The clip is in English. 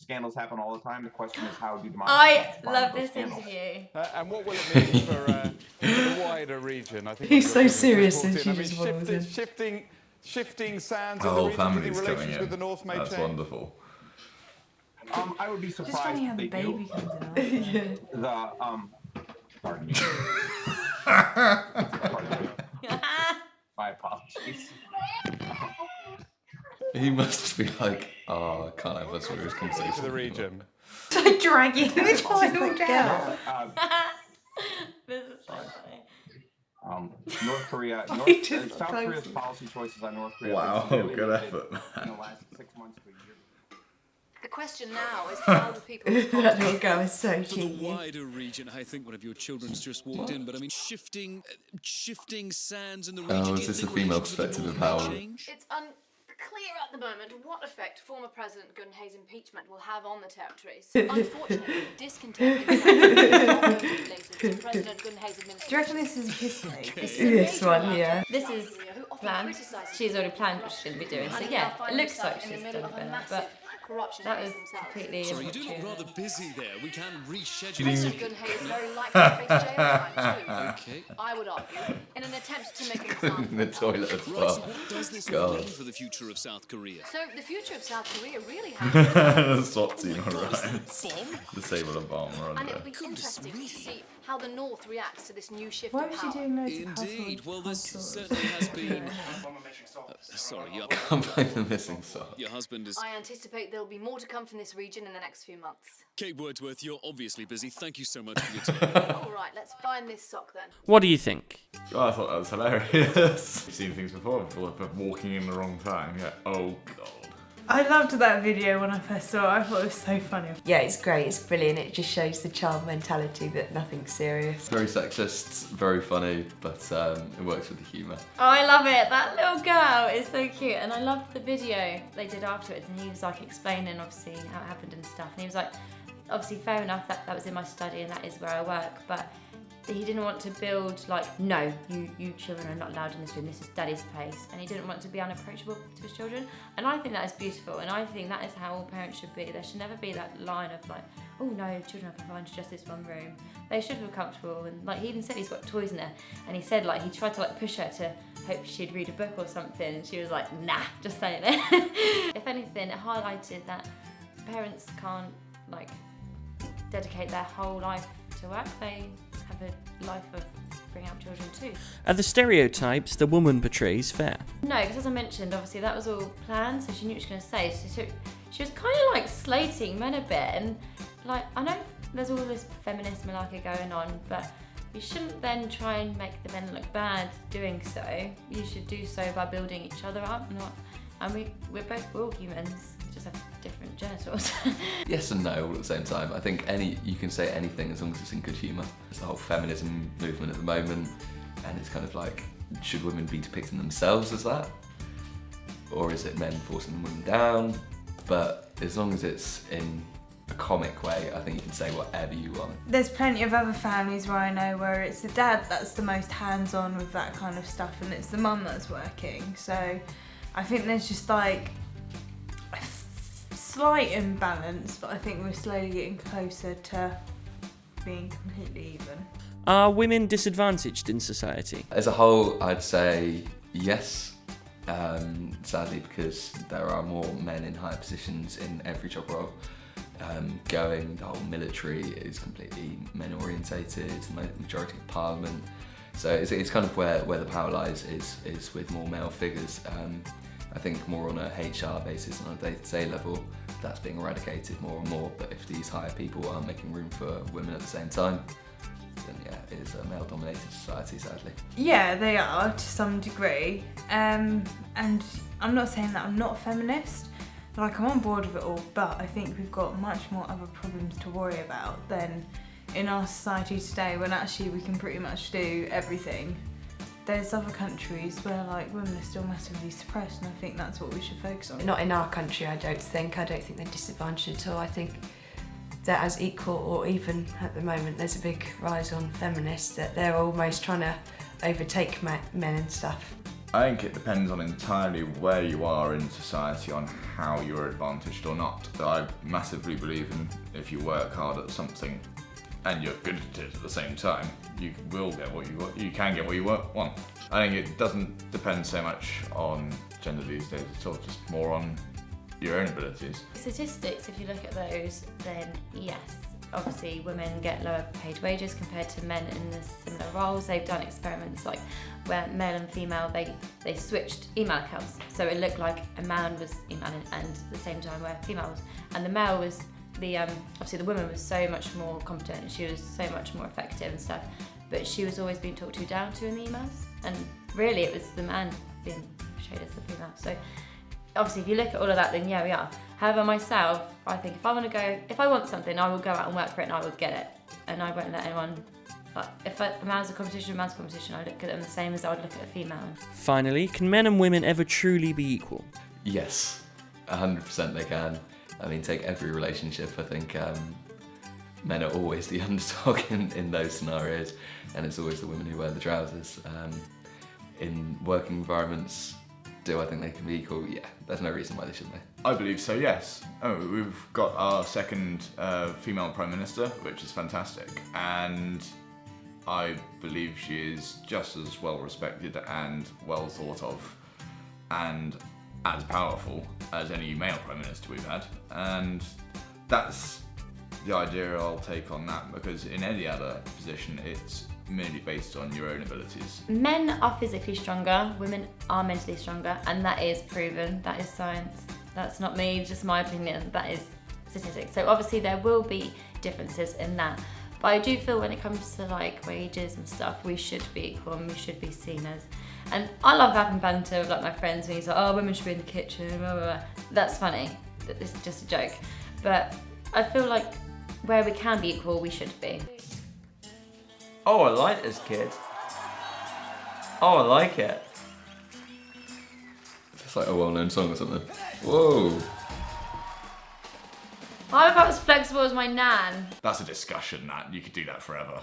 scandals happen all the time. The question is, how do I love this interview. And what will it mean for the wider region? I think He's so serious and she just shifting sands The in the whole region. Do you family's think coming relations in. with the North may That's change? wonderful. I would be Just surprised funny how if the they baby do. comes in. The pardon me. My apologies. He must be like, oh, I can't have a serious To conversation. the region. Like dragging the child down. This is so funny. North Korea, just South close Korea's it. policy choices on North Korea. Wow, have been good limited effort, man. In the last 6 months to a year. The question now is how the people That little girl is so For the cheeky. wider region, I think one of your children's just walked in, but I mean, shifting sands in the region. Oh, do is you this a think female relations with the perspective of North how- may change? It's unclear at the moment what effect former President Gunhay's impeachment will have on the territories. Unfortunately, discontent is related to President Gunhay's administration. Do you reckon this is a kiss tape? This This one, yeah. This is planned. She's already planned what she's going to be doing. So yeah, it looks like she's done a bit, but that was completely Sorry, you do look immature. rather busy there. We can reschedule. President Gunhay is very likely to face jail time too. Okay. I would argue, in an attempt to make an example. In the toilet as Right, well. so what does this God. mean for the future of South Korea? So the future of South Korea really has. SWAT team God, is arrives. that a bomb? Disable a bomb And under. it'll be interesting to see how the North reacts to this new shift Why of was power. she doing loads of Indeed. household Well, this chores? certainly has been. Sorry, I'm playing the missing song. your husband is. I anticipate there'll be more to come from this region in the next few months. Kate Wordsworth, you're obviously busy. Thank you so much for your time. All right, let's find this sock then. What do you think? Oh, I thought that was hilarious. You've seen things before of walking in the wrong time. Yeah. Oh god. I loved that video when I first saw it. I thought it was so funny. Yeah, it's great. It's brilliant. It just shows the child mentality that nothing's serious. Very sexist, very funny, but it works with the humour. Oh, I love it. That little girl is so cute. And I loved the video they did afterwards. And he was like explaining, obviously, how it happened and stuff. And he was like, obviously, fair enough, that was in my study and that is where I work. But he didn't want to build, like, no, you children are not allowed in this room. This is daddy's place. And he didn't want to be unapproachable to his children. And I think that is beautiful. And I think that is how all parents should be. There should never be that line of like, oh no, children are confined to just this one room. They should feel comfortable. And like he even said he's got toys in there. And he said like he tried to like push her to hope she'd read a book or something. And she was like, nah, just stay in there. If anything, it highlighted that parents can't like dedicate their whole life to work. They have a life of bringing up children too. Are the stereotypes the woman portrays fair? No, because as I mentioned, obviously that was all planned, so she knew what she was going to say. So she was kind of like slating men a bit, and like I know there's all this feminist malarkey going on, but you shouldn't then try and make the men look bad doing so. You should do so by building each other up, and we're all humans. We just have different genitals. Yes and no all at the same time. I think you can say anything as long as it's in good humour. It's the whole feminism movement at the moment, and it's kind of like, should women be depicting themselves as that? Or is it men forcing women down? But as long as it's in a comic way, I think you can say whatever you want. There's plenty of other families where I know where it's the dad that's the most hands-on with that kind of stuff, and it's the mum that's working. So I think there's just like a slight imbalance, but I think we're slowly getting closer to being completely even. Are women disadvantaged in society? As a whole, I'd say yes. Sadly, because there are more men in higher positions in every job role. The whole military is completely men orientated, it's the majority of parliament. So it's kind of where the power lies is with more male figures. I think more on a HR basis, on a day-to-day level, that's being eradicated more and more. But if these higher people aren't making room for women at the same time, then yeah, it is a male-dominated society, sadly. Yeah, they are to some degree. And I'm not saying that I'm not a feminist. Like, I'm on board with it all, but I think we've got much more other problems to worry about than in our society today, when actually we can pretty much do everything. There's other countries where like women are still massively suppressed, and I think that's what we should focus on. Not in our country, I don't think they're disadvantaged at all. I think they're as equal, or even at the moment there's a big rise on feminists that they're almost trying to overtake men and stuff. I think it depends on entirely where you are in society on how you're advantaged or not. I massively believe in if you work hard at something and you're good at it at the same time, you will get what you want. You can get what you want. I think it doesn't depend so much on gender these days. It's all just more on your own abilities. Statistics, if you look at those, then yes, obviously women get lower paid wages compared to men in the similar roles. They've done experiments like where male and female, they switched email accounts. So it looked like a man was emailing and at the same time where female was. And the male was, obviously the woman was so much more competent and she was so much more effective and stuff. But she was always being talked down to in the emails. And really it was the man being portrayed as the female. So obviously if you look at all of that, then yeah, we are. However, myself, I think if I want something, I will go out and work for it and I will get it. And I won't let anyone, like, if a man's a competition, I look at them the same as I would look at a female. Finally, can men and women ever truly be equal? Yes, 100% they can. I mean, take every relationship, I think men are always the underdog in those scenarios, and it's always the women who wear the trousers. In working environments, do I think they can be equal? Yeah, there's no reason why they shouldn't be. I believe so, yes. We've got our second female Prime Minister, which is fantastic, and I believe she is just as well respected and well thought of and as powerful as any male Prime Minister we've had, and that's the idea I'll take on that, because in any other position it's merely based on your own abilities. Men are physically stronger, women are mentally stronger, and that is proven, that is science. That's not me, just my opinion, that is statistics. So obviously there will be differences in that. But I do feel when it comes to like wages and stuff, we should be equal and we should be seen as. And I love having banter with like my friends when he's like, oh, women should be in the kitchen, blah, blah, blah. That's funny, it's just a joke. But I feel like where we can be equal, we should be. Oh, I like this kid. Oh, I like it. It's like a well-known song or something. Whoa. I'm about as flexible as my nan. That's a discussion, that. You could do that forever.